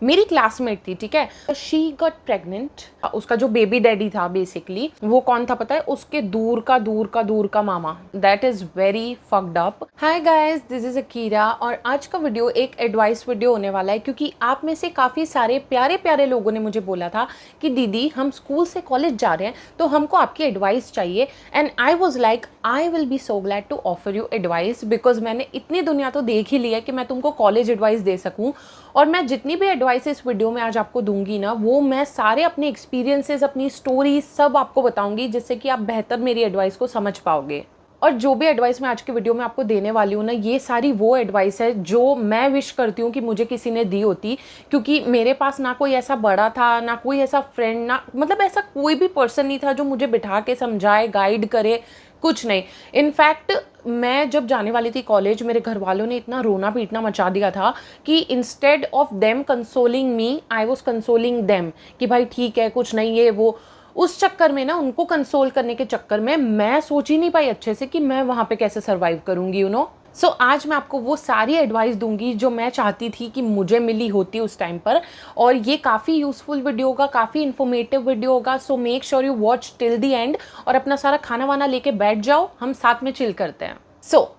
मेरी क्लासमेट थी, ठीक है। शी गॉट प्रेग्नेंट, उसका जो बेबी डैडी था बेसिकली वो कौन था पता है? उसके दूर का मामा। That is very fucked up. Hi guys, this is Akira और आज का वीडियो एक एडवाइस वीडियो होने वाला है, क्योंकि आप में से काफ़ी सारे प्यारे प्यारे लोगों ने मुझे बोला था कि दीदी हम स्कूल से कॉलेज जा रहे हैं तो हमको आपकी एडवाइस चाहिए। And I was like I will be so glad to offer you advice, because मैंने इतनी दुनिया तो देख ही ली है कि मैं तुमको कॉलेज एडवाइस दे सकूं। और मैं जितनी भी एडवाइस इस वीडियो में आज आपको दूंगी ना, वो मैं सारे अपने एक्सपीरियंसेस, अपनी स्टोरी सब आपको बताऊंगी, जिससे कि आप बेहतर मेरी एडवाइस को समझ पाओगे। और जो भी एडवाइस मैं आज के वीडियो में आपको देने वाली हूँ ना, ये सारी वो एडवाइस है जो मैं विश करती हूँ कि मुझे किसी ने दी होती, क्योंकि मेरे पास ना कोई ऐसा बड़ा था, ना कोई ऐसा फ्रेंड, ना मतलब ऐसा कोई भी पर्सन नहीं था जो मुझे बिठा के समझाए, गाइड करे, कुछ नहीं। इनफैक्ट मैं जब जाने वाली थी कॉलेज, मेरे घर वालों ने इतना रोना पीटना मचा दिया था कि instead of them consoling me, I was consoling them कि भाई ठीक है, कुछ नहीं, ये वो। उस चक्कर में ना, उनको कंसोल करने के चक्कर में मैं सोच ही नहीं पाई अच्छे से कि मैं वहाँ पे कैसे सर्वाइव करूँगी, यू नो। सो आज मैं आपको वो सारी एडवाइस दूंगी जो मैं चाहती थी कि मुझे मिली होती उस टाइम पर। और ये काफ़ी यूज़फुल वीडियो होगा, काफ़ी इन्फॉर्मेटिव वीडियो होगा। So make sure you watch till the end और अपना सारा खाना वाना लेके बैठ जाओ, हम साथ में चिल करते हैं।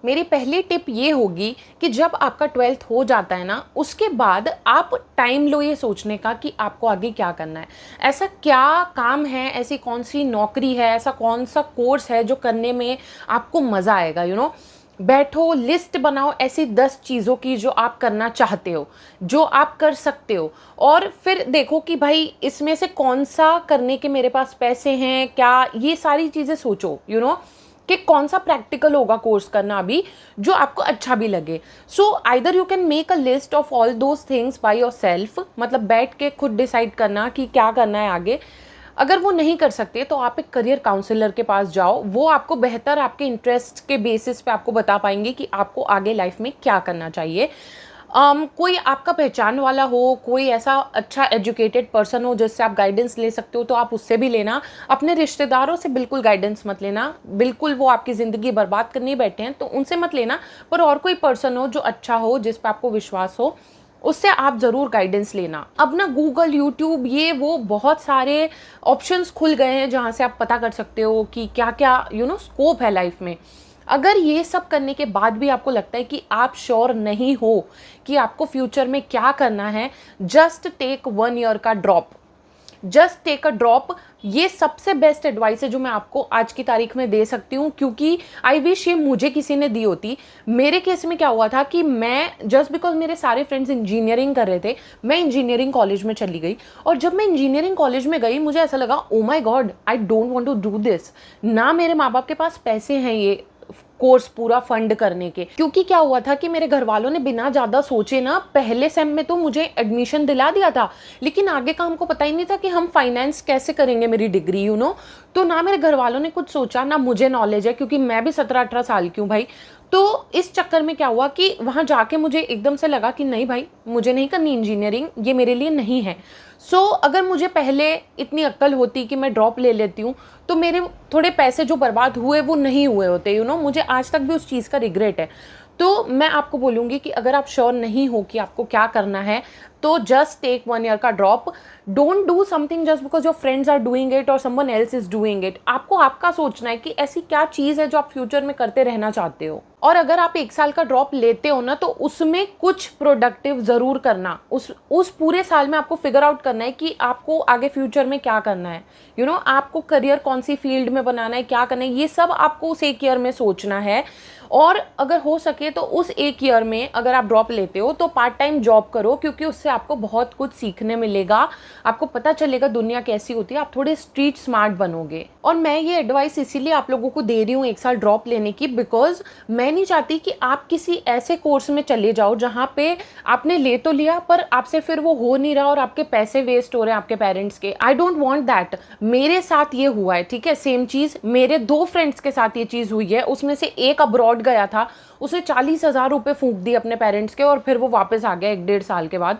मेरी पहली टिप ये होगी कि जब आपका 12th हो जाता है ना, उसके बाद आप टाइम लो ये सोचने का कि आपको आगे क्या करना है। ऐसा क्या काम है, ऐसी कौन सी नौकरी है, ऐसा कौन सा कोर्स है जो करने में आपको मज़ा आएगा, यू नो। बैठो, लिस्ट बनाओ ऐसी 10 चीज़ों की जो आप करना चाहते हो, जो आप कर सकते हो, और फिर देखो कि भाई इसमें से कौन सा करने के मेरे पास पैसे हैं, क्या, ये सारी चीज़ें सोचो, यू नो, कि कौन सा प्रैक्टिकल होगा कोर्स करना अभी जो आपको अच्छा भी लगे। So either you can make a list of all those things by your self, मतलब बैठ के खुद डिसाइड करना कि क्या करना है आगे। अगर वो नहीं कर सकते तो आप एक करियर काउंसलर के पास जाओ, वो आपको बेहतर आपके इंटरेस्ट के बेसिस पे आपको बता पाएंगे कि आपको आगे लाइफ में क्या करना चाहिए। कोई आपका पहचान वाला हो, कोई ऐसा अच्छा एजुकेटेड पर्सन हो जिससे आप गाइडेंस ले सकते हो तो आप उससे भी लेना। अपने रिश्तेदारों से बिल्कुल गाइडेंस मत लेना, बिल्कुल वो आपकी ज़िंदगी बर्बाद करने बैठे हैं तो उनसे मत लेना। पर और कोई पर्सन हो जो अच्छा हो, जिस पर आपको विश्वास हो, उससे आप ज़रूर गाइडेंस लेना। अब ना गूगल, यूट्यूब, ये वो बहुत सारे ऑप्शंस खुल गए हैं जहाँ से आप पता कर सकते हो कि क्या क्या यू नो स्कोप है लाइफ में। अगर ये सब करने के बाद भी आपको लगता है कि आप श्योर नहीं हो कि आपको फ्यूचर में क्या करना है, जस्ट टेक 1 ईयर का drop, just take a drop. ये सबसे बेस्ट एडवाइस है जो मैं आपको आज की तारीख में दे सकती हूँ, क्योंकि आई विश ये मुझे किसी ने दी होती। मेरे केस में क्या हुआ था कि मैं जस्ट बिकॉज मेरे सारे फ्रेंड्स इंजीनियरिंग कर रहे थे, मैं इंजीनियरिंग कॉलेज में चली गई। और जब मैं इंजीनियरिंग कॉलेज में गई, मुझे ऐसा लगा oh my god, I don't want to do this. ना मेरे माँ बाप के पास पैसे हैं ये कोर्स पूरा फंड करने के, क्योंकि क्या हुआ था कि मेरे घर वालों ने बिना ज़्यादा सोचे ना पहले सेम में तो मुझे एडमिशन दिला दिया था, लेकिन आगे का हमको पता ही नहीं था कि हम फाइनेंस कैसे करेंगे मेरी डिग्री, यू नो। तो ना मेरे घर वालों ने कुछ सोचा, ना मुझे नॉलेज है, क्योंकि मैं भी 17-18 साल की हूँ भाई। तो इस चक्कर में क्या हुआ कि वहाँ जाके मुझे एकदम से लगा कि नहीं भाई, मुझे नहीं करनी इंजीनियरिंग, ये मेरे लिए नहीं है। अगर मुझे पहले इतनी अक्ल होती कि मैं ड्रॉप ले लेती हूँ तो मेरे थोड़े पैसे जो बर्बाद हुए वो नहीं हुए होते, यू नो। मुझे आज तक भी उस चीज़ का रिग्रेट है। तो मैं आपको बोलूँगी कि अगर आप श्योर नहीं हो कि आपको क्या करना है तो जस्ट टेक 1 ईयर का drop. Don't do something just because your friends are doing it और someone else is doing it. आपको आपका सोचना है कि ऐसी क्या चीज़ है जो आप फ्यूचर में करते रहना चाहते हो। और अगर आप 1 साल का ड्रॉप लेते हो ना, तो उसमें कुछ प्रोडक्टिव ज़रूर करना। उस पूरे साल में आपको फिगर आउट करना है कि आपको आगे फ्यूचर में क्या करना है, यू नो। आपको करियर कौन सी फील्ड में बनाना है, क्या करना है, ये सब आपको उस 1 ईयर में सोचना है। और अगर हो सके तो उस 1 ईयर में अगर आप ड्रॉप लेते हो तो पार्ट टाइम जॉब करो, क्योंकि उससे आपको बहुत कुछ सीखने मिलेगा, आपको पता चलेगा दुनिया कैसी होती है, आप थोड़े स्ट्रीट स्मार्ट बनोगे। और मैं ये एडवाइस इसीलिए आप लोगों को दे रही हूँ 1 साल ड्रॉप लेने की, बिकॉज मैं नहीं चाहती कि आप किसी ऐसे कोर्स में चले जाओ जहाँ पे आपने ले तो लिया पर आपसे फिर वो हो नहीं रहा और आपके पैसे वेस्ट हो रहे हैं आपके पेरेंट्स के। आई डोंट वॉन्ट दैट। मेरे साथ ये हुआ है, ठीक है, सेम चीज़ मेरे 2 फ्रेंड्स के साथ ये चीज़ हुई है। उसमें से एक अब्रॉड गया था, उसने 40,000 रुपये फूंक दिए अपने पेरेंट्स के और फिर वो वापस आ गया 1-1.5 साल के बाद।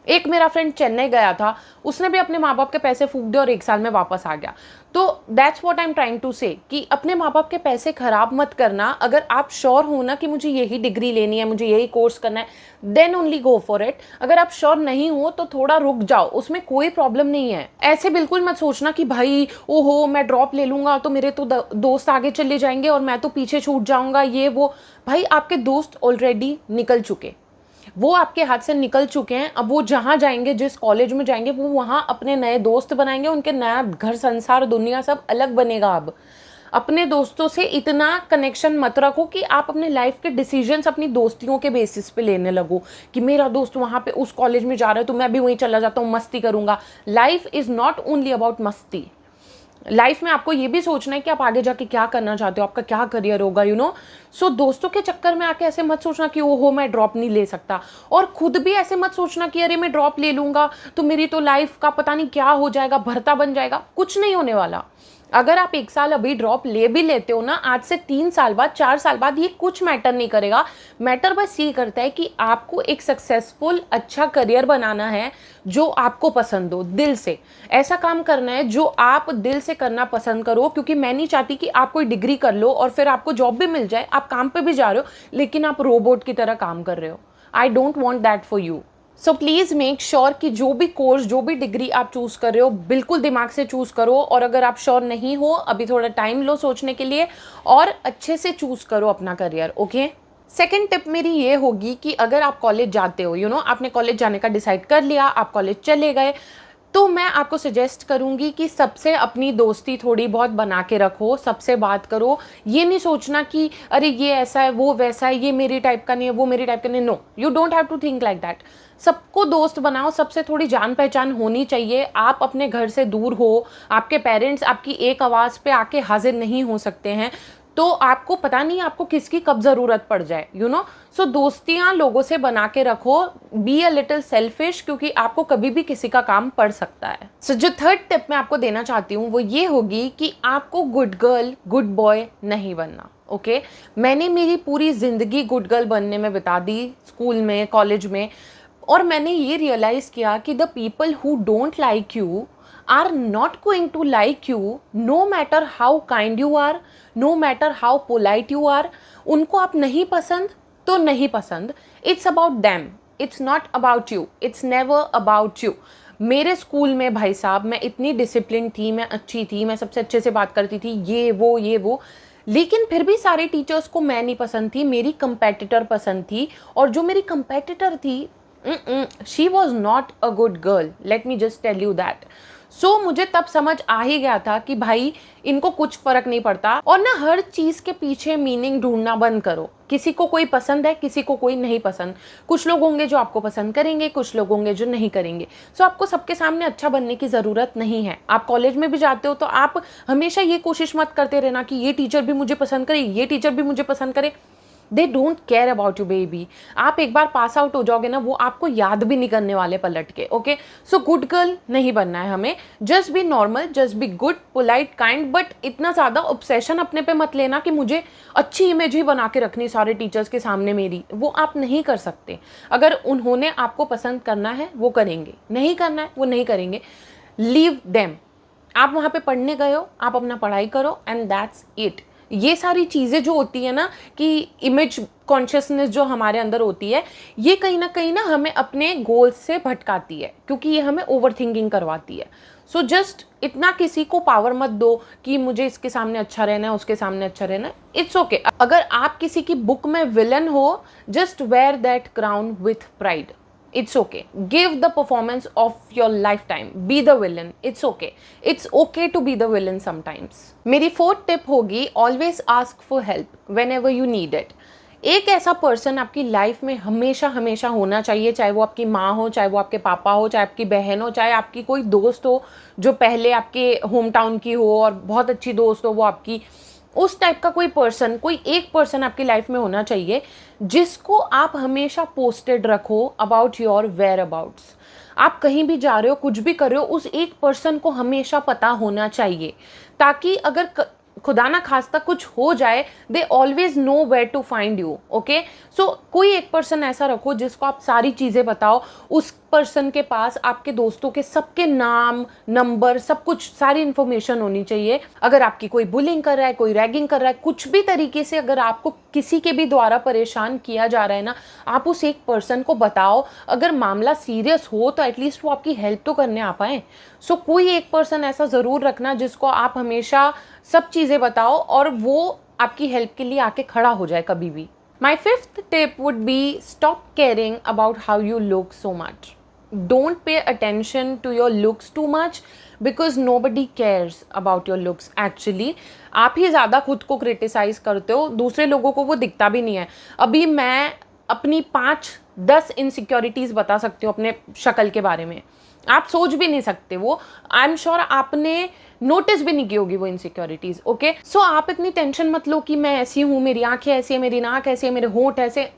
एक मेरा फ्रेंड चेन्नई गया था, उसने भी अपने माँ बाप के पैसे फूक दिए और 1 साल में वापस आ गया। तो that's what I am trying to say कि अपने माँ बाप के पैसे खराब मत करना। अगर आप श्योर हो ना कि मुझे यही डिग्री लेनी है, मुझे यही कोर्स करना है, then only go for it. अगर आप श्योर नहीं हो तो थोड़ा रुक जाओ, उसमें कोई प्रॉब्लम नहीं है। ऐसे बिल्कुल मत सोचना कि भाई ओहो मैं ड्रॉप ले लूंगा तो मेरे तो दोस्त आगे चले जाएंगे और मैं तो पीछे छूट जाऊंगा, ये वो। भाई आपके दोस्त ऑलरेडी निकल चुके, वो आपके हाथ से निकल चुके हैं। अब वो जहाँ जाएंगे, जिस कॉलेज में जाएंगे, वो वहाँ अपने नए दोस्त बनाएंगे, उनके नया घर संसार दुनिया सब अलग बनेगा। अब अपने दोस्तों से इतना कनेक्शन मत रखो कि आप अपने लाइफ के डिसीजंस अपनी दोस्तियों के बेसिस पे लेने लगो कि मेरा दोस्त वहाँ पे उस कॉलेज में जा रहा है तो मैं भी वहीं चला जाता हूँ, मस्ती करूँगा। Life is not only about मस्ती। लाइफ में आपको ये भी सोचना है कि आप आगे जाके क्या करना चाहते हो, आपका क्या करियर होगा, यू नो। सो दोस्तों के चक्कर में आके ऐसे मत सोचना कि ओहो मैं ड्रॉप नहीं ले सकता, और खुद भी ऐसे मत सोचना कि अरे मैं ड्रॉप ले लूंगा तो मेरी तो लाइफ का पता नहीं क्या हो जाएगा, भरता बन जाएगा। कुछ नहीं होने वाला। अगर आप 1 साल अभी ड्रॉप ले भी लेते हो ना, आज से 3 साल बाद, 4 साल बाद, ये कुछ मैटर नहीं करेगा। मैटर बस ये करता है कि आपको एक सक्सेसफुल अच्छा करियर बनाना है जो आपको पसंद हो, दिल से ऐसा काम करना है जो आप दिल से करना पसंद करो। क्योंकि मैं नहीं चाहती कि आप कोई डिग्री कर लो और फिर आपको जॉब भी मिल जाए, आप काम पे भी जा रहे हो लेकिन आप रोबोट की तरह काम कर रहे हो। आई don't want that for you. So please make sure कि जो भी कोर्स, जो भी डिग्री आप चूज़ कर रहे हो, बिल्कुल दिमाग से चूज़ करो। और अगर आप श्योर नहीं हो, अभी थोड़ा टाइम लो सोचने के लिए और अच्छे से चूज़ करो अपना करियर, ओके। सेकेंड टिप मेरी ये होगी कि अगर आप कॉलेज जाते हो, यू नो, आपने कॉलेज जाने का डिसाइड कर लिया, आप कॉलेज चले गए, तो मैं आपको सजेस्ट करूंगी कि सबसे अपनी दोस्ती थोड़ी बहुत बना के रखो, सबसे बात करो। ये नहीं सोचना कि अरे ये ऐसा है, वो वैसा है, ये मेरी टाइप का नहीं है, वो मेरी टाइप का नहीं। No, you don't have to think like that. सबको दोस्त बनाओ, सबसे थोड़ी जान पहचान होनी चाहिए। आप अपने घर से दूर हो, आपके पेरेंट्स आपकी एक आवाज़ पे आके हाजिर नहीं हो सकते हैं, तो आपको पता नहीं आपको किसकी कब ज़रूरत पड़ जाए, यू नो। सो दोस्तियाँ लोगों से बना के रखो। बी अ लिटिल सेल्फिश, क्योंकि आपको कभी भी किसी का काम पड़ सकता है। सो जो थर्ड टिप मैं आपको देना चाहती हूँ वो ये होगी कि आपको गुड गर्ल गुड बॉय नहीं बनना, ओके। मैंने मेरी पूरी ज़िंदगी गुड गर्ल बनने में बिता दी, स्कूल में, कॉलेज में। और मैंने ये रियलाइज़ किया कि the people who don't like you are not going to like you, no matter how kind you are, no matter how polite you are. उनको आप नहीं पसंद तो नहीं पसंद, it's about them, it's not about you, it's never about you. मेरे school में भाई साहब मैं इतनी डिसिप्लिन थी, मैं अच्छी थी, मैं सबसे अच्छे से बात करती थी, ये वो, लेकिन फिर भी सारे टीचर्स को मैं नहीं पसंद थी, मेरी कंपेटिटर पसंद थी। और जो मेरी कंपेटिटर थी, she was not a good girl, let me just tell you that. So मुझे तब समझ आ ही गया था कि भाई इनको कुछ फर्क नहीं पड़ता। और ना हर चीज़ के पीछे मीनिंग ढूंढना बंद करो। किसी को कोई पसंद है, किसी को कोई नहीं पसंद। कुछ लोग होंगे जो आपको पसंद करेंगे, कुछ लोग होंगे जो नहीं करेंगे। सो आपको सबके सामने अच्छा बनने की ज़रूरत नहीं है। आप कॉलेज में भी जाते हो तो आप हमेशा ये कोशिश मत करते रहना कि ये टीचर भी मुझे पसंद करे, ये टीचर भी मुझे पसंद करे। They don't care about you baby. आप एक बार पास आउट हो जाओगे ना, वो आपको याद भी नहीं करने वाले पलट के, ओके। सो गुड गर्ल नहीं बनना है हमें। Just be normal, just be good, polite, kind, but इतना ज़्यादा ऑब्सेशन अपने पे मत लेना कि मुझे अच्छी इमेज ही बना के रखनी सारे टीचर्स के सामने मेरी। वो आप नहीं कर सकते। अगर उन्होंने आपको पसंद करना है वो करेंगे, नहीं करना है वो नहीं करेंगे। Leave them. आप वहाँ पे पढ़ने गए हो, आप अपना पढ़ाई करो एंड दैट्स इट। ये सारी चीज़ें जो होती है ना कि इमेज कॉन्शियसनेस जो हमारे अंदर होती है, ये कहीं ना हमें अपने गोल्स से भटकाती है, क्योंकि ये हमें ओवर थिंकिंग करवाती है। सो जस्ट इतना किसी को पावर मत दो कि मुझे इसके सामने अच्छा रहना है, उसके सामने अच्छा रहना है। It's okay. अगर आप किसी की बुक में विलन हो, just wear that crown with pride. It's okay. Give the performance of your lifetime. Be the villain. It's okay. It's okay to be the villain sometimes. मेरी फोर्थ टिप होगी, always ask for help whenever you need it. एक ऐसा person आपकी life में हमेशा हमेशा होना चाहिए, चाहे वो आपकी माँ हो, चाहे वो आपके पापा हो, चाहे आपकी बहन हो, चाहे आपकी कोई दोस्त हो जो पहले आपके होम टाउन की हो और बहुत अच्छी दोस्त हो वो आपकी। उस टाइप का कोई पर्सन, कोई एक पर्सन आपकी लाइफ में होना चाहिए जिसको आप हमेशा पोस्टेड रखो अबाउट योर वेयर अबाउट्स। आप कहीं भी जा रहे हो, कुछ भी कर रहे हो, उस एक पर्सन को हमेशा पता होना चाहिए, ताकि अगर खुदा ना खास्ता कुछ हो जाए, they always nowhere to find you, okay. So कोई एक पर्सन ऐसा रखो जिसको आप सारी चीज़ें बताओ, पर्सन के पास आपके दोस्तों के सबके नाम, नंबर, सब कुछ, सारी इन्फॉर्मेशन होनी चाहिए। अगर आपकी कोई बुलिंग कर रहा है, कोई रैगिंग कर रहा है, कुछ भी तरीके से अगर आपको किसी के भी द्वारा परेशान किया जा रहा है ना, आप उस एक पर्सन को बताओ। अगर मामला सीरियस हो तो एटलीस्ट वो आपकी हेल्प तो करने आ पाए। सो कोई एक पर्सन ऐसा ज़रूर रखना जिसको आप हमेशा सब चीज़ें बताओ और वो आपकी हेल्प के लिए आके खड़ा हो जाए कभी भी। My fifth tip would be stop caring about how you look so much. Don't pay attention to your looks too much because nobody cares about your looks actually. आप ही ज़्यादा खुद को क्रिटिसाइज करते हो, दूसरे लोगों को वो दिखता भी नहीं है। अभी मैं अपनी 5-10 इनसिक्योरिटीज़ बता सकती हूँ अपने शक्ल के बारे में, आप सोच भी नहीं सकते। वो आई एम श्योर आपने नोटिस भी नहीं की होगी वो इनसिक्योरिटीज। ओके, सो आप इतनी टेंशन मत लो कि मैं ऐसी हूँ, मेरी आंखें ऐसी है, मेरी नाक ऐसी है, मेरे होंठ ऐसे।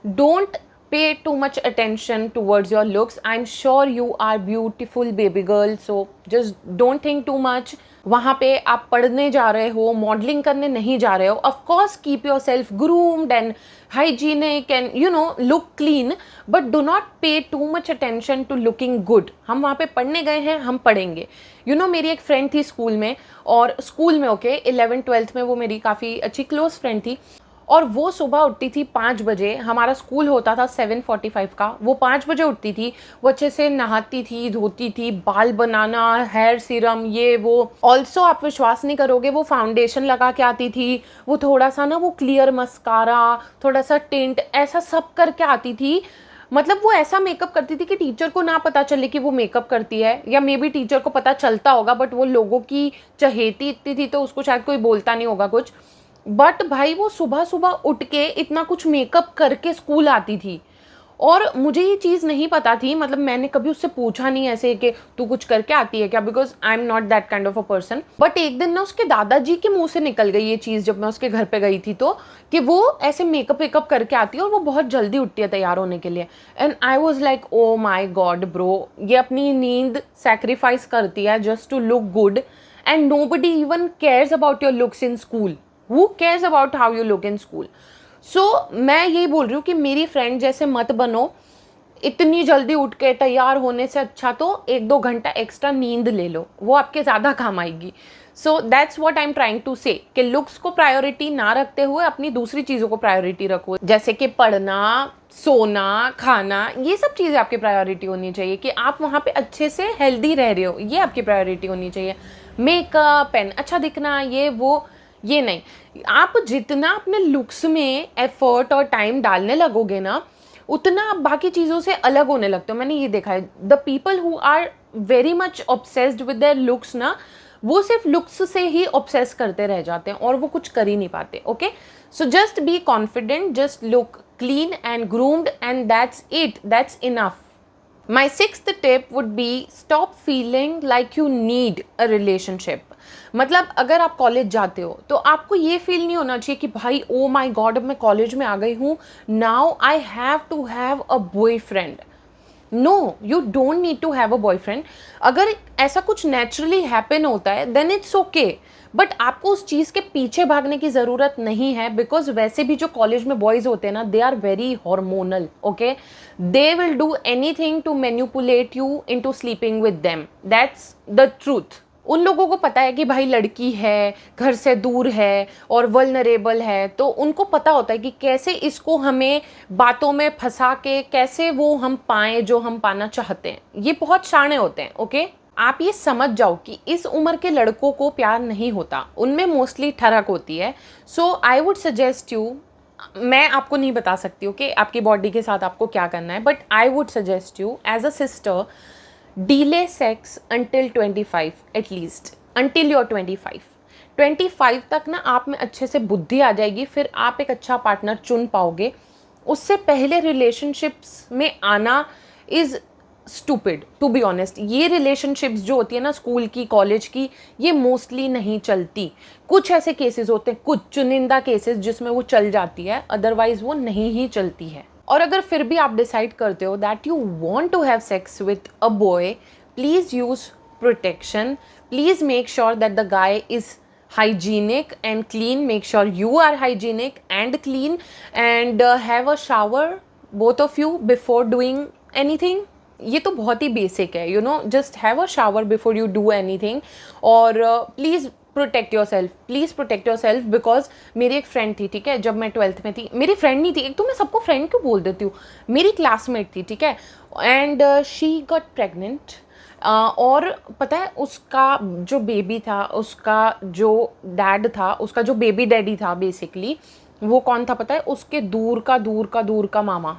Don't pay too much attention towards your looks. I am sure you are beautiful baby girl, so just don't think too much. वहाँ पे आप पढ़ने जा रहे हो, मॉडलिंग करने नहीं जा रहे हो। Of course keep your self groomed and hygienic and look clean, but do not pay too much attention to looking good. हम वहाँ पे पढ़ने गए हैं, हम पढ़ेंगे। मेरी एक फ्रेंड थी स्कूल में, और स्कूल में 11th-12th में वो मेरी काफ़ी अच्छी क्लोज फ्रेंड थी, और वो सुबह उठती थी 5 बजे। हमारा स्कूल होता था 7:45 का, वो 5 बजे उठती थी। वो अच्छे से नहाती थी, धोती थी, बाल बनाना, हेयर सीरम, ये वो। ऑल्सो आप विश्वास नहीं करोगे, वो फाउंडेशन लगा के आती थी, वो थोड़ा सा ना वो क्लियर मस्कारा, थोड़ा सा टिंट, ऐसा सब करके आती थी। मतलब वो ऐसा मेकअप करती थी कि टीचर को ना पता चले कि वो मेकअप करती है, या मे बी टीचर को पता चलता होगा, बट वो लोगों की चहेती इतनी थी तो उसको शायद कोई बोलता नहीं होगा कुछ। बट भाई वो सुबह सुबह उठ के इतना कुछ मेकअप करके स्कूल आती थी, और मुझे ये चीज़ नहीं पता थी। मतलब मैंने कभी उससे पूछा नहीं ऐसे कि तू कुछ करके आती है क्या, because I am not that kind of a person. But एक दिन ना उसके दादाजी के मुंह से निकल गई ये चीज़ जब मैं उसके घर पे गई थी, तो कि वो ऐसे मेकअप वेकअप करके आती है और वो बहुत जल्दी उठती है तैयार होने के लिए। And I was like oh my God bro, ये अपनी नींद सेक्रीफाइस करती है just to look good, and nobody even cares about your looks in school. Who cares about how you look in school? So मैं यही बोल रही हूँ कि मेरी फ्रेंड जैसे मत बनो। इतनी जल्दी उठ के तैयार होने से अच्छा तो 1-2 घंटा एक्स्ट्रा नींद ले लो, वो आपके ज़्यादा काम आएगी। So that's what I am trying to say, कि लुक्स को प्रायोरिटी ना रखते हुए अपनी दूसरी चीज़ों को प्रायोरिटी रखो, जैसे कि पढ़ना, सोना, खाना, ये सब चीज़ें आपकी प्रायोरिटी होनी चाहिए, कि आप वहाँ पे अच्छे से हेल्दी रह रहे हो, ये आपकी प्रायोरिटी होनी चाहिए। मेकअप एंड अच्छा दिखना, ये नहीं। आप जितना अपने लुक्स में एफर्ट और टाइम डालने लगोगे ना, उतना आप बाकी चीज़ों से अलग होने लगते हो। मैंने ये देखा है, the people who are very much obsessed with their looks ना, वो सिर्फ लुक्स से ही ऑब्सेस करते रह जाते हैं और वो कुछ कर ही नहीं पाते। Okay, so just be confident, just look clean and groomed, and that's it, that's enough. My 6th tip would be stop feeling like you need a relationship. मतलब अगर आप कॉलेज जाते हो तो आपको ये फील नहीं होना चाहिए कि भाई ओ माई गॉड अब मैं कॉलेज में आ गई हूँ, now I have to have a boyfriend. No, you don't need to have a boyfriend. अगर ऐसा कुछ नेचुरली हैपन होता है देन इट्स ओके, बट आपको उस चीज़ के पीछे भागने की ज़रूरत नहीं है, बिकॉज वैसे भी जो कॉलेज में बॉयज़ होते हैं ना, they are very hormonal. Okay, they will do anything to manipulate you into sleeping with them, that's the truth. उन लोगों को पता है कि भाई लड़की है, घर से दूर है और वल्नरेबल है, तो उनको पता होता है कि कैसे इसको हमें बातों में फंसा के कैसे वो हम पाएं जो हम पाना चाहते हैं। ये बहुत शाणे होते हैं। ओके, आप ये समझ जाओ कि इस उम्र के लड़कों को प्यार नहीं होता, उनमें मोस्टली ठरक होती है। सो आई वुड सजेस्ट यू, मैं आपको नहीं बता सकती हूँ कि आपकी बॉडी के साथ आपको क्या करना है, but I would suggest you as a sister, delay sex until 25 at least, until you're 25। 25 तक ना आप में अच्छे से बुद्धि आ जाएगी, फिर आप एक अच्छा पार्टनर चुन पाओगे। उससे पहले रिलेशनशिप्स में आना is stupid to be honest. ये रिलेशनशिप्स जो होती है ना स्कूल की, कॉलेज की, ये मोस्टली नहीं चलती। कुछ ऐसे केसेस होते हैं, कुछ चुनिंदा केसेस जिसमें वो चल जाती है, अदरवाइज वो नहीं ही चलती है। और अगर फिर भी आप डिसाइड करते हो that you want to have sex with a boy, please use protection, please make sure that the guy is hygienic and clean, make sure you are hygienic and clean, and have a shower both of you before doing anything. ये तो बहुत ही basic है, you know, just have a shower before you do anything. और please protect yourself, please protect yourself. Because मेरी एक friend थी, ठीक है, जब मैं 12th में थी, मेरी फ्रेंड नहीं थी, एक तो मैं सबको फ्रेंड क्यों बोल देती हूँ, मेरी क्लासमेट थी, ठीक है, एंड शी गॉट प्रेगनेंट। और पता है उसका जो बेबी था, उसका जो डैड था, उसका जो बेबी डैडी था बेसिकली, वो कौन था पता है, उसके दूर का मामा।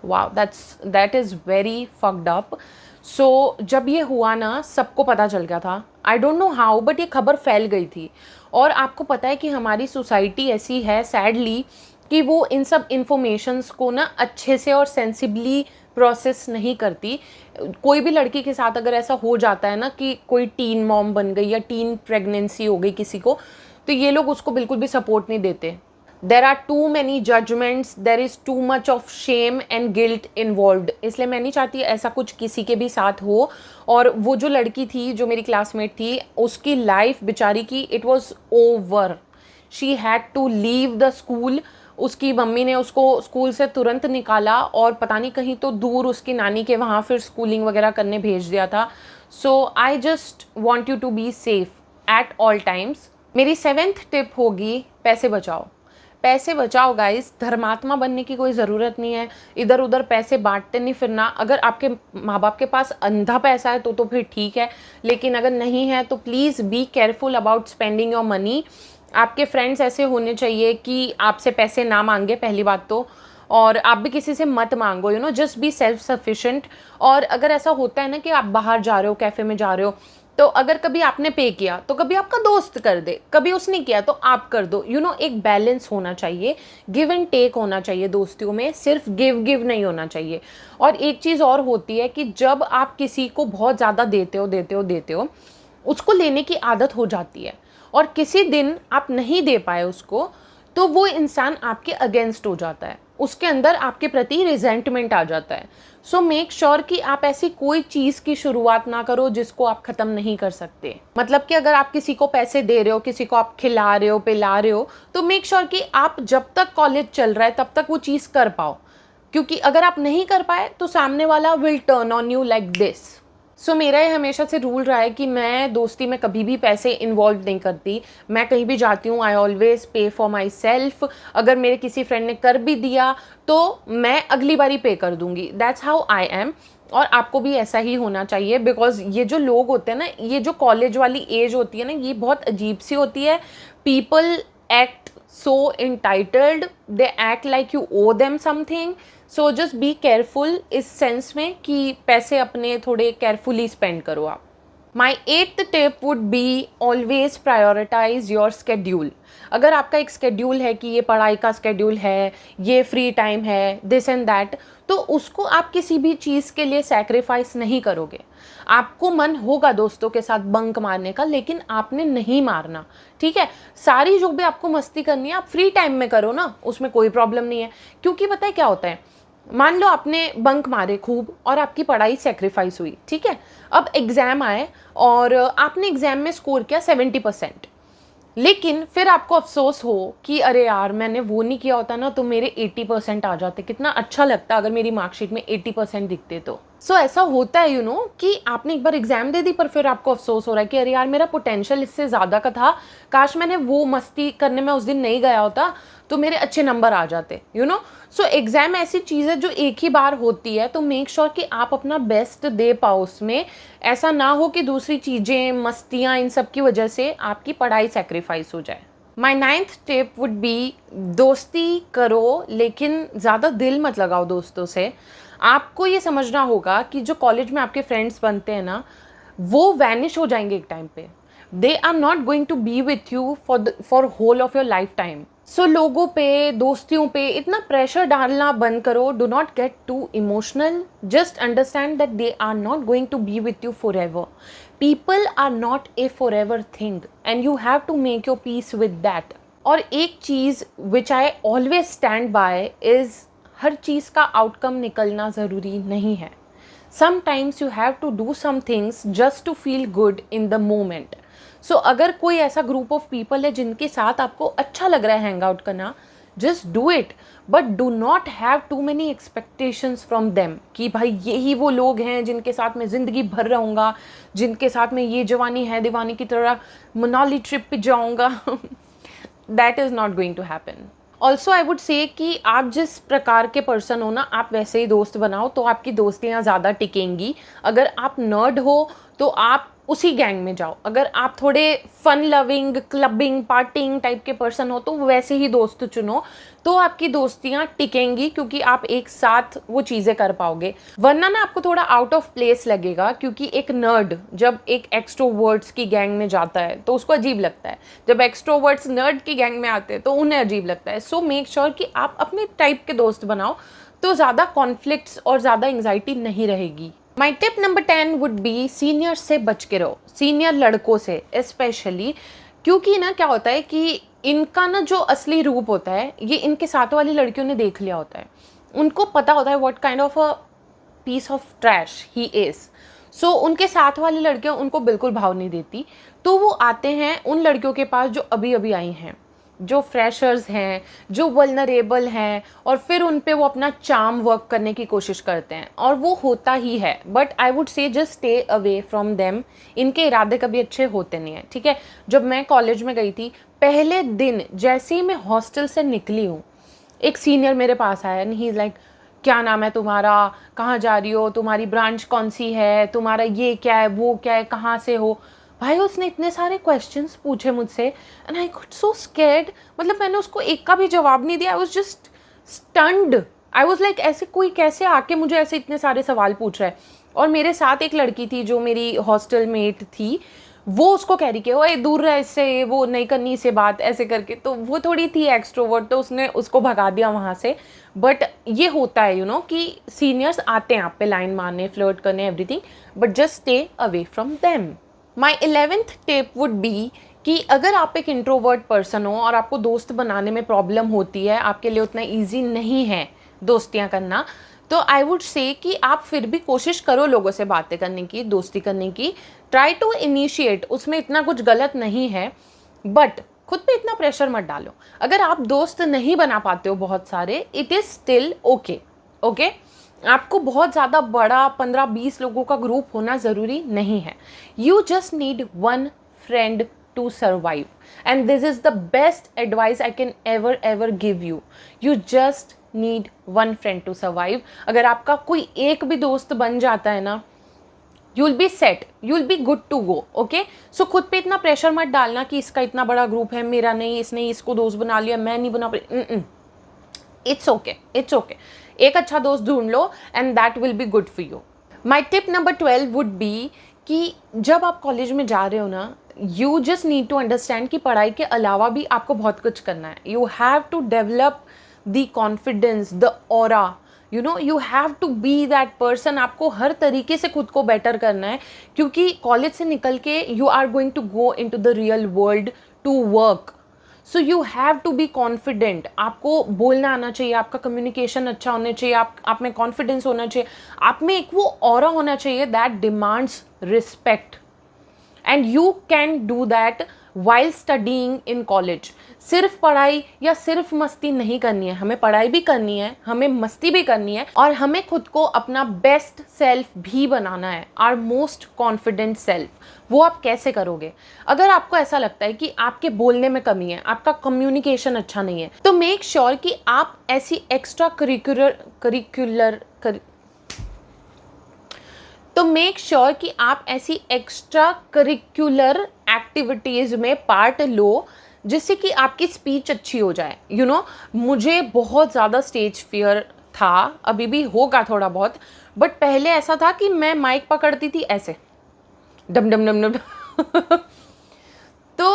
वाह, that is very fucked up. So जब ये हुआ ना, सबको पता चल गया था, I don't know how, but ये खबर फैल गई थी। और आपको पता है कि हमारी सोसाइटी ऐसी है सैडली कि वो इन सब इंफॉर्मेशंस को ना अच्छे से और सेंसिबली प्रोसेस नहीं करती। कोई भी लड़की के साथ अगर ऐसा हो जाता है ना कि कोई टीन मॉम बन गई या टीन प्रेगनेंसी हो गई किसी को, तो ये लोग उसको बिल्कुल भी सपोर्ट नहीं देते। There are too many judgements, there is too much of shame and guilt involved. इसलिए मैं नहीं चाहती ऐसा कुछ किसी के भी साथ हो। और वो जो लड़की थी, जो मेरी क्लासमेट थी, उसकी लाइफ बेचारी की, it was over. She had to leave the school. उसकी मम्मी ने उसको स्कूल से तुरंत निकाला और पता नहीं कहीं तो दूर उसकी नानी के वहाँ फिर स्कूलिंग वगैरह करने भेज दिया था। So I just want you to be safe at all times. मेरी 7th टिप होगी, पैसे बचाओ। पैसे बचाओ गाइस, धर्मात्मा बनने की कोई ज़रूरत नहीं है, इधर उधर पैसे बांटते नहीं फिरना। अगर आपके माँ बाप के पास अंधा पैसा है तो फिर ठीक है, लेकिन अगर नहीं है तो please be careful about spending your money. आपके फ्रेंड्स ऐसे होने चाहिए कि आपसे पैसे ना मांगे, पहली बात तो, और आप भी किसी से मत मांगो, you know, just be self sufficient. और अगर ऐसा होता है ना कि आप बाहर जा रहे हो, कैफ़े में जा रहे हो, तो अगर कभी आपने पे किया तो कभी आपका दोस्त कर दे, कभी उसने किया तो आप कर दो, यू नो, एक बैलेंस होना चाहिए, गिव एंड टेक होना चाहिए दोस्तियों में, सिर्फ गिव गिव नहीं होना चाहिए। और एक चीज़ और होती है कि जब आप किसी को बहुत ज़्यादा देते हो, उसको लेने की आदत हो जाती है, और किसी दिन आप नहीं दे पाए उसको, तो वो इंसान आपके अगेंस्ट हो जाता है, उसके अंदर आपके प्रति रिजेंटमेंट आ जाता है। सो मेक श्योर कि आप ऐसी कोई चीज़ की शुरुआत ना करो जिसको आप ख़त्म नहीं कर सकते। मतलब कि अगर आप किसी को पैसे दे रहे हो, किसी को आप खिला रहे हो, पिला रहे हो, तो मेक श्योर कि आप जब तक कॉलेज चल रहा है तब तक वो चीज़ कर पाओ, क्योंकि अगर आप नहीं कर पाए तो सामने वाला will turn on you like this. So मेरा ये हमेशा से रूल रहा है कि मैं दोस्ती में कभी भी पैसे इन्वॉल्व नहीं करती। मैं कहीं भी जाती हूँ, आई ऑलवेज पे फॉर माई सेल्फ। अगर मेरे किसी फ्रेंड ने कर भी दिया तो मैं अगली बारी पे कर दूँगी, दैट्स हाउ आई एम। और आपको भी ऐसा ही होना चाहिए, बिकॉज ये जो लोग होते हैं ना, ये जो कॉलेज वाली एज होती है ना, ये बहुत अजीब सी होती है। People act so entitled, they act like you owe them something, so just be careful इस सेंस में कि पैसे अपने थोड़े केयरफुली स्पेंड करो आप। My 8th tip would be always prioritize your schedule। अगर आपका एक स्केड्यूल है कि ये पढ़ाई का स्केड्यूल है, ये फ्री टाइम है, दिस एंड दैट, तो उसको आप किसी भी चीज़ के लिए सैक्रिफाइस नहीं करोगे। आपको मन होगा दोस्तों के साथ बंक मारने का, लेकिन आपने नहीं मारना, ठीक है। सारी जो भी आपको मस्ती करनी है आप फ्री टाइम में करो ना, उसमें कोई प्रॉब्लम नहीं है। क्योंकि पता है क्या होता है, मान लो आपने बंक मारे खूब और आपकी पढ़ाई सेक्रीफाइस हुई, ठीक है। अब एग्ज़ाम आए और आपने एग्ज़ाम में स्कोर किया 70%, लेकिन फिर आपको अफसोस हो कि अरे यार मैंने वो नहीं किया होता ना तो मेरे 80% आ जाते, कितना अच्छा लगता अगर मेरी मार्कशीट में 80% दिखते तो। सो ऐसा होता है, यू नो, कि आपने एक बार एग्जाम दे दी पर फिर आपको अफसोस हो रहा है कि अरे यार मेरा पोटेंशियल इससे ज़्यादा का था, काश मैंने वो मस्ती करने में उस दिन नहीं गया होता तो मेरे अच्छे नंबर आ जाते, यू नो। सो एग्ज़ाम ऐसी चीज़ है जो एक ही बार होती है, तो मेक श्योर कि आप अपना बेस्ट दे पाओ उसमें। ऐसा ना हो कि दूसरी चीज़ें, मस्तियाँ, इन सब की वजह से आपकी पढ़ाई सेक्रीफाइस हो जाए। माई 9th टिप वुड बी, दोस्ती करो लेकिन ज़्यादा दिल मत लगाओ दोस्तों से। आपको ये समझना होगा कि जो कॉलेज में आपके फ्रेंड्स बनते हैं ना, वो वैनिश हो जाएंगे एक टाइम पे। They are not going to be with you for whole of your lifetime. So लोगों पे, दोस्तियों पे इतना प्रेशर डालना बंद करो। Do not get too emotional, just understand that they are not going to be with you forever. People are not a forever thing and you have to make your peace with that. और एक चीज़ which I always stand bye is, हर चीज़ का outcome निकलना ज़रूरी नहीं है। Sometimes you have to do some things just to feel good in the moment. So अगर कोई ऐसा ग्रुप ऑफ पीपल है जिनके साथ आपको अच्छा लग रहा है हैंग आउट करना, just do it, but do not have too many expectations from them कि भाई यही वो लोग हैं जिनके साथ मैं ज़िंदगी भर रहूँगा, जिनके साथ मैं ये जवानी है दीवानी की तरह मनाली ट्रिप पे जाऊँगा। That is not going to happen. Also I would say कि आप जिस प्रकार के पर्सन हो ना, आप वैसे ही दोस्त बनाओ तो आपकी दोस्तियाँ ज़्यादा टिकेंगी। अगर आप नर्ड हो तो आप उसी गैंग में जाओ, अगर आप थोड़े fun loving clubbing partying type के पर्सन हो तो वैसे ही दोस्त चुनो, तो आपकी दोस्तियाँ टिकेंगी क्योंकि आप एक साथ वो चीज़ें कर पाओगे। वरना ना आपको थोड़ा आउट ऑफ प्लेस लगेगा, क्योंकि एक नर्ड जब एक एक्सट्रोवर्ड्स की गैंग में जाता है तो उसको अजीब लगता है, जब एक्सट्रोवर्ड्स नर्ड की गैंग में आते हैं तो उन्हें अजीब लगता है। सो मेक श्योर कि आप अपने टाइप के दोस्त बनाओ, तो ज़्यादा कॉन्फ्लिक्ट्स और ज़्यादा एंग्जाइटी नहीं रहेगी। माई tip number 10 would be senior से बच के रहो, सीनियर लड़कों से स्पेशली, क्योंकि ना क्या होता है कि इनका ना जो असली रूप होता है ये इनके साथ वाली लड़कियों ने देख लिया होता है, उनको पता होता है what kind of a piece of trash he is. So उनके साथ वाली लड़कियां उनको बिल्कुल भाव नहीं देती, तो वो आते हैं उन लड़कियों के पास जो अभी अभी आई हैं, जो फ्रेशर्स हैं, जो वल्नरेबल हैं, और फिर उन पे वो अपना चार्म वर्क करने की कोशिश करते हैं, और वो होता ही है। बट आई वुड से just stay away from them, इनके इरादे कभी अच्छे होते नहीं हैं, ठीक है। जब मैं कॉलेज में गई थी, पहले दिन जैसे ही मैं हॉस्टल से निकली हूँ, एक सीनियर मेरे पास आया एंड ही इज़ लाइक, क्या नाम है तुम्हारा, कहाँ जा रही हो, तुम्हारी ब्रांच कौन सी है, तुम्हारा ये क्या है, वो क्या है, कहाँ से हो। भाई उसने इतने सारे क्वेश्चंस पूछे मुझसे and I got so scared. मतलब मैंने उसको एक का भी जवाब नहीं दिया, I was just stunned. I was like ऐसे कोई कैसे आके मुझे ऐसे इतने सारे सवाल पूछ रहा है। और मेरे साथ एक लड़की थी जो मेरी हॉस्टल मेट थी, वो उसको कह रही कि ओए दूर रह इससे, वो नहीं करनी इससे बात, ऐसे करके। तो वो थोड़ी थी एक्सट्रोवर्ट, तो उसने उसको भगा दिया वहाँ से। बट ये होता है कि सीनियर्स आते हैं आप पे लाइन मारने, फ्लर्ट करने, everything, but just stay away from them. My 11th tip would be कि अगर आप एक इंट्रोवर्ट पर्सन हो और आपको दोस्त बनाने में प्रॉब्लम होती है, आपके लिए उतना ईजी नहीं है दोस्तियाँ करना, तो आई वुड से कि आप फिर भी कोशिश करो लोगों से बातें करने की, दोस्ती करने की। ट्राई टू इनिशिएट, उसमें इतना कुछ गलत नहीं है, बट खुद पे इतना प्रेशर मत डालो। अगर आप दोस्त नहीं बना पाते हो बहुत सारे, it is still okay. Okay, आपको बहुत ज़्यादा बड़ा 15-20 लोगों का ग्रुप होना ज़रूरी नहीं है। You just need one friend to survive, and this is the best advice I can ever give you. You just need one friend to survive. अगर आपका कोई एक भी दोस्त बन जाता है ना, you will be set, you will be good to go. Okay, so खुद पे इतना प्रेशर मत डालना कि इसका इतना बड़ा ग्रुप है, मेरा नहीं, इसने इसको दोस्त बना लिया, मैं नहीं बना पाई। It's okay, it's okay. एक अच्छा दोस्त ढूंढ लो and that will be good for you. My tip number 12 would be कि जब आप कॉलेज में जा रहे हो ना, you just need to understand कि पढ़ाई के अलावा भी आपको बहुत कुछ करना है। You have to develop the confidence, the aura, you have to be that person. आपको हर तरीके से खुद को बेटर करना है, क्योंकि कॉलेज से निकल के you are going to go into the real world to work. So you have to be confident. आपको बोलना आना चाहिए, आपका कम्युनिकेशन अच्छा होना चाहिए, आप में कॉन्फिडेंस होना चाहिए, आप में एक वो ऑरा होना चाहिए that demands respect, and you can do that while studying in college. सिर्फ पढ़ाई या सिर्फ मस्ती नहीं करनी है, हमें पढ़ाई भी करनी है, हमें मस्ती भी करनी है, और हमें खुद को अपना बेस्ट सेल्फ भी बनाना है, आवर मोस्ट कॉन्फिडेंट सेल्फ। वो आप कैसे करोगे? अगर आपको ऐसा लगता है कि आपके बोलने में कमी है, आपका कम्युनिकेशन अच्छा नहीं है, तो मेक श्योर कि आप ऐसी एक्स्ट्रा करिकुलर एक्टिविटीज़ में पार्ट लो, जिससे कि आपकी स्पीच अच्छी हो जाए। मुझे बहुत ज़्यादा स्टेज फियर था, अभी भी होगा थोड़ा बहुत, बट पहले ऐसा था कि मैं माइक पकड़ती थी ऐसे डम डम डम डम। तो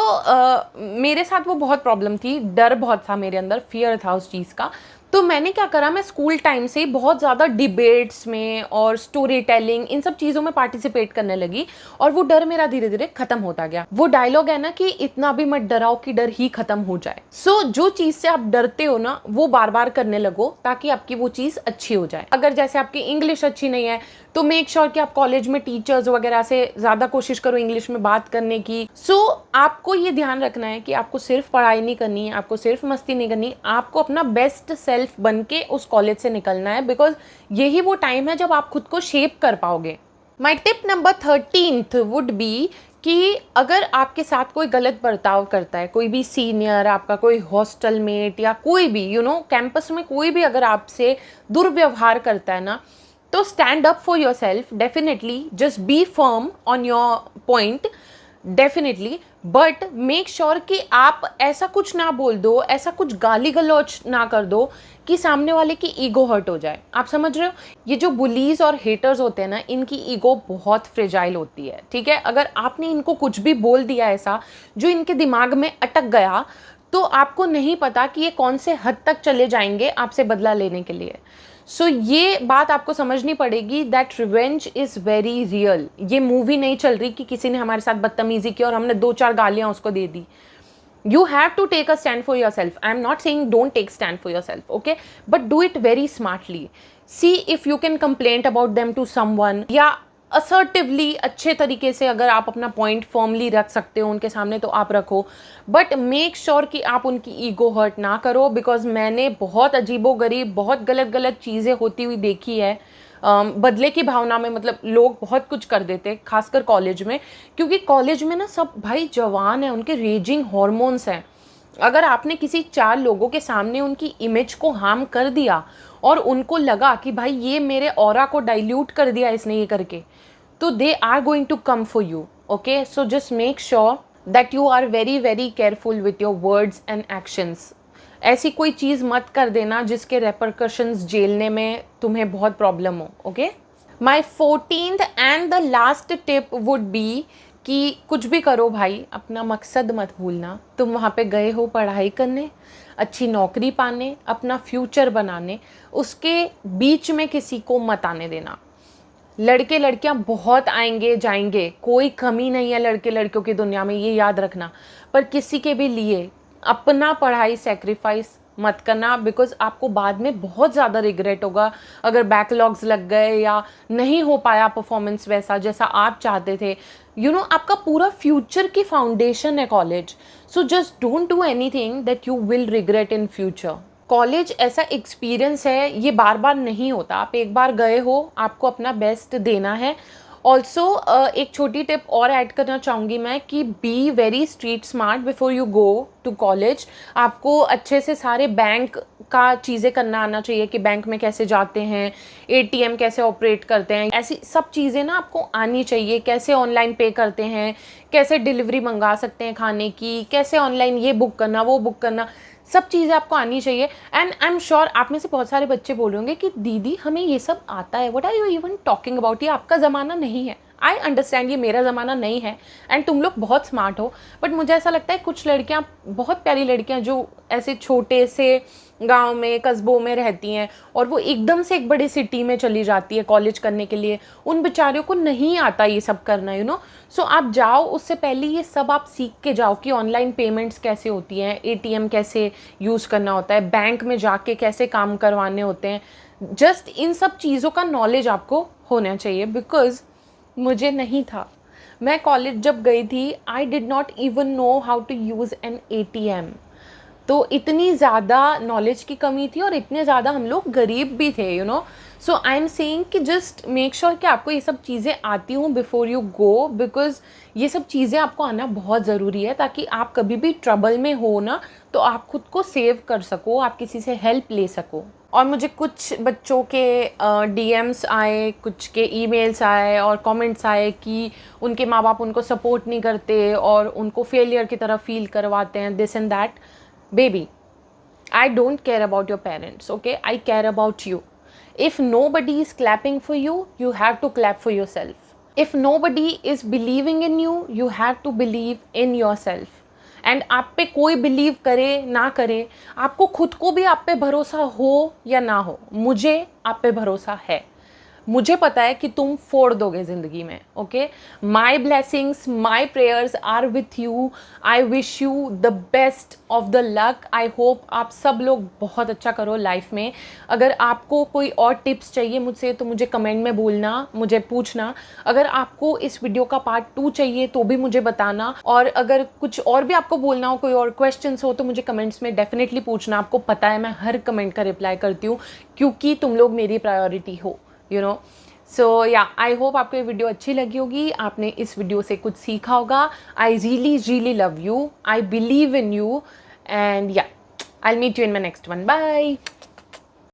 मेरे साथ वो बहुत प्रॉब्लम थी, डर बहुत था मेरे अंदर, फियर था उस चीज़ का। तो मैंने क्या करा, मैं स्कूल टाइम से बहुत ज़्यादा डिबेट्स में और स्टोरी टेलिंग इन सब चीज़ों में पार्टिसिपेट करने लगी और वो डर मेरा धीरे धीरे खत्म होता गया। वो डायलॉग है ना कि इतना भी मत डराओ कि डर ही खत्म हो जाए। सो जो चीज़ से आप डरते हो ना वो बार बार करने लगो ताकि आपकी वो चीज़ अच्छी हो जाए। अगर जैसे आपकी इंग्लिश अच्छी नहीं है तो मेक श्योर कि आप कॉलेज में टीचर्स वगैरह से ज़्यादा कोशिश करो इंग्लिश में बात करने की। सो आपको ये ध्यान रखना है कि आपको सिर्फ पढ़ाई नहीं करनी है, आपको सिर्फ मस्ती नहीं करनी, आपको अपना बेस्ट सेल्फ बन के उस कॉलेज से निकलना है, बिकॉज यही वो टाइम है जब आप खुद को शेप कर पाओगे। माई टिप नंबर 13 वुड बी कि अगर आपके साथ कोई गलत बर्ताव करता है, कोई भी सीनियर, आपका कोई हॉस्टल मेट या कोई भी कैंपस में कोई भी अगर आपसे दुर्व्यवहार करता है ना, तो stand up for your self definitely, just be firm on your point definitely, but make sure कि आप ऐसा कुछ ना बोल दो, ऐसा कुछ गाली गलौच ना कर दो कि सामने वाले की ईगो हर्ट हो जाए। आप समझ रहे हो? ये जो बुलीज और हेटर्स होते हैं ना, इनकी ईगो बहुत फ्रेजाइल होती है, ठीक है? अगर आपने इनको कुछ भी बोल दिया ऐसा जो इनके दिमाग में अटक गया, तो आपको नहीं पता कि ये कौन से हद तक चले जाएंगे आपसे बदला लेने के लिए। सो ये बात आपको समझनी पड़ेगी that revenge is very real. ये मूवी नहीं चल रही कि किसी ने हमारे साथ बदतमीजी की और हमने 2-4 गालियाँ उसको दे दी। You have to take a stand for yourself. I'm not saying don't take stand for yourself, okay? But do it very smartly. See if you can complain about them to someone, या assertively अच्छे तरीके से अगर आप अपना point firmly रख सकते हो उनके सामने तो आप रखो, बट मेक श्योर कि आप उनकी ईगो हर्ट ना करो, बिकॉज मैंने बहुत अजीबोगरीब, बहुत गलत गलत चीज़ें होती हुई देखी है। बदले की भावना में मतलब लोग बहुत कुछ कर देते, खासकर कॉलेज में, क्योंकि कॉलेज में ना सब भाई जवान है, उनके रेजिंग हॉर्मोन्स हैं। अगर आपने किसी 4 लोगों के सामने उनकी इमेज को हार्म कर दिया और उनको लगा कि भाई ये मेरे ऑरा को डाइल्यूट कर दिया इसने ये करके, तो they are going to come for you, okay? So just make sure that you are very very careful with your words and actions. ऐसी कोई चीज़ मत कर देना जिसके रेपरकशंस झेलने में तुम्हें बहुत प्रॉब्लम हो, okay? My 14th and the last tip would be कि कुछ भी करो भाई, अपना मकसद मत भूलना। तुम वहाँ पे गए हो पढ़ाई करने, अच्छी नौकरी पाने, अपना फ्यूचर बनाने, उसके बीच में किसी को मत आने देना। लड़के लड़कियां बहुत आएंगे जाएंगे, कोई कमी नहीं है लड़के लड़कियों की दुनिया में, ये याद रखना, पर किसी के भी लिए अपना पढ़ाई सेक्रीफाइस मत करना, बिकॉज आपको बाद में बहुत ज़्यादा रिग्रेट होगा अगर बैकलॉग्स लग गए या नहीं हो पाया परफॉर्मेंस वैसा जैसा आप चाहते थे। आपका पूरा फ्यूचर की फाउंडेशन है college. So just don't do anything that you will regret in future. College ऐसा एक्सपीरियंस है, ये बार बार नहीं होता। आप एक बार गए हो, आपको अपना बेस्ट देना है। ऑल्सो एक छोटी टिप और ऐड करना चाहूँगी मैं कि be very street smart before you go to college. आपको अच्छे से सारे बैंक का चीज़ें करना आना चाहिए कि बैंक में कैसे जाते हैं, एटीएम कैसे ऑपरेट करते हैं, ऐसी सब चीज़ें ना आपको आनी चाहिए। कैसे ऑनलाइन पे करते हैं, कैसे डिलीवरी मंगा सकते हैं खाने की, कैसे ऑनलाइन ये बुक करना वो बुक करना, सब चीज़ें आपको आनी चाहिए। एंड आई एम श्योर आप में से बहुत सारे बच्चे बोल होंगे कि दीदी हमें ये सब आता है, what are you even talking about, ये आपका ज़माना नहीं है। आई अंडरस्टैंड ये मेरा ज़माना नहीं है एंड तुम लोग बहुत स्मार्ट हो, बट मुझे ऐसा लगता है कुछ लड़कियां, बहुत प्यारी लड़कियां जो ऐसे छोटे से गांव में कस्बों में रहती हैं और वो एकदम से एक बड़ी सिटी में चली जाती है कॉलेज करने के लिए, उन बेचारियों को नहीं आता ये सब करना, सो आप जाओ, उससे पहले ये सब आप सीख के जाओ कि ऑनलाइन पेमेंट्स कैसे होती हैं, एटीएम कैसे यूज़ करना होता है, बैंक में जाके कैसे काम करवाने होते हैं। जस्ट इन सब चीज़ों का नॉलेज आपको होना चाहिए, बिकॉज मुझे नहीं था। मैं कॉलेज जब गई थी, I did not even know how to use an ATM. तो इतनी ज़्यादा नॉलेज की कमी थी और इतने ज़्यादा हम लोग गरीब भी थे, सो आई एम सेइंग कि जस्ट मेक श्योर कि आपको ये सब चीज़ें आती हूँ बिफोर यू गो, बिकॉज ये सब चीज़ें आपको आना बहुत ज़रूरी है ताकि आप कभी भी ट्रबल में हो ना तो आप खुद को सेव कर सको, आप किसी से हेल्प ले सको। और मुझे कुछ बच्चों के डीएम्स आए, कुछ के ईमेल्स आए और कमेंट्स आए कि उनके माँ बाप उनको सपोर्ट नहीं करते और उनको फेलियर की तरह फील करवाते हैं, this and that. Baby, I don't care about your parents, okay? I care about you. If nobody is clapping for you, you have to clap for yourself. If nobody is believing in you, you have to believe in yourself. And आप पे कोई believe करे ना करे, आपको खुद को भी आप पे भरोसा हो या ना हो, मुझे आप पे भरोसा है। मुझे पता है कि तुम फोड़ दोगे ज़िंदगी में। Okay, my blessings, my prayers are with you. I wish you the best of the luck. I hope आप सब लोग बहुत अच्छा करो लाइफ में। अगर आपको कोई और टिप्स चाहिए मुझसे तो मुझे कमेंट में बोलना, मुझे पूछना। अगर आपको इस वीडियो का पार्ट 2 चाहिए तो भी मुझे बताना, और अगर कुछ और भी आपको बोलना हो, कोई और क्वेश्चंस हो तो मुझे कमेंट्स में डेफिनेटली पूछना। आपको पता है मैं हर कमेंट का रिप्लाई करती हूँ क्योंकि तुम लोग मेरी प्रायोरिटी हो, यू नो। सो या, आई होप आपको ये वीडियो अच्छी लगी होगी, आपने इस वीडियो से कुछ सीखा होगा। I really love you, I believe in you, and yeah, I meet you in my next one. Bye.